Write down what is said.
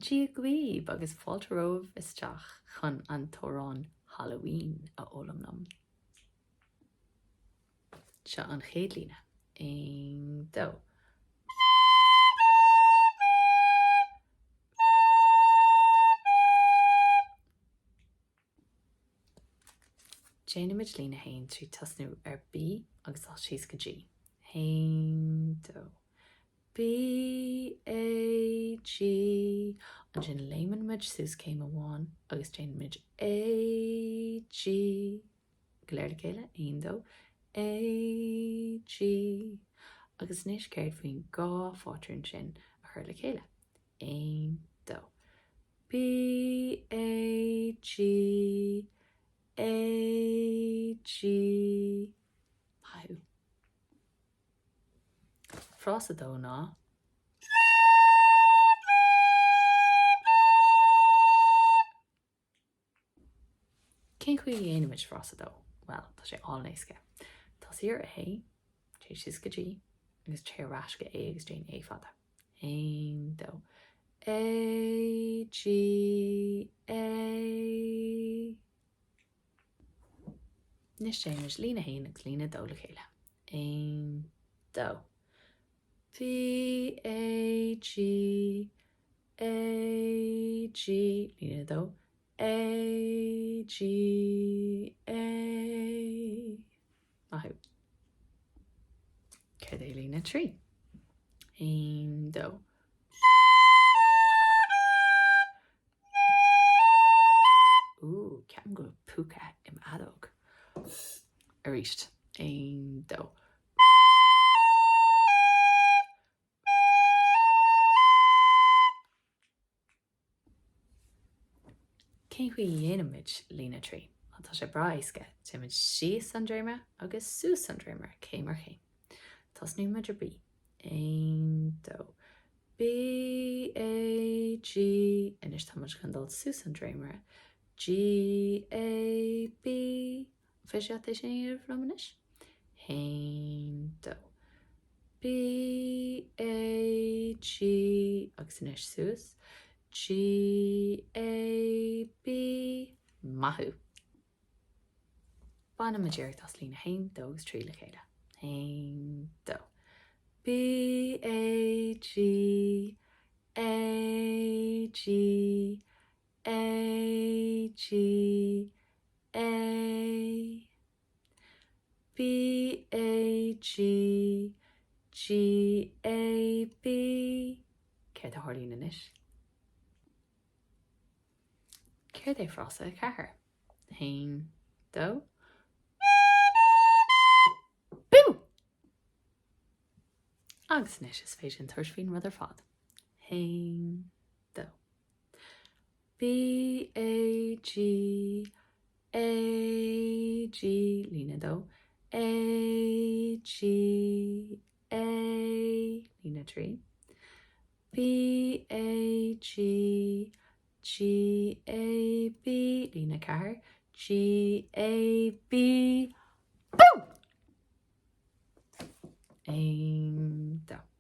Tí gcuí agus fáilteóibh isteach chun an tórán Halloween a ólamnam. Seo an chéad líne. 1, 2. Déanamid lína hain trí tasnú ar B agus á síos go G. 1, 2. B, A, G. An sin léman muid sús céim amháin agus déanamid A, G. Go léir le chéile, 1, 2. A, G. Agus níos céir faoin gá fátrún sin a chuir le chéile. 1, 2. B, A, G. A, G. How? Frosta dó ná. Cén chuí dhéanamid frosta dó? Well, tá sé ánéisce. Tá siar a hé, té síos go G, agus té rás go A agus déan A fada. 1, 2. A, G, A. Nis déanamid lína hain agus lína dó le chéile. 1, 2. B, A, G, A, G. Lína dó. A, G, A. Mahu. Céad é lína trí. 1, 2. Ceapan go puca im adóg. Aríist. 1, 2. Cén chuí dhéanamid lína trí? Tá sé braisce, téimiid síos an dréime agus sús an dréime céim mar chéim. Tasnú muidir B. 1, 2. B, A, G. Inis tá muid chun dul sús an dréime. G, A, B. Feisiat é sin ar bhlomanis? 1, 2. B, A, G. Agus inis sús. G, A, B. Mahu. Bána maéir tas lína hain dógus trí le chéile. 1, 2. B, A, G. A, G. A, G. A. B, A, G. G, A, B. Céir a thirlína inis. Céir é frosta a cethir. 1, 2. Boo! Agus inis is féidir an tuairiscín rud ar fad. 1, 2. B, A, G. A, G. Lína dó. A, G. A. Lína trí. B, A, G. G, A, B. Lína cethir. G, A, B. Boom! 1, 2.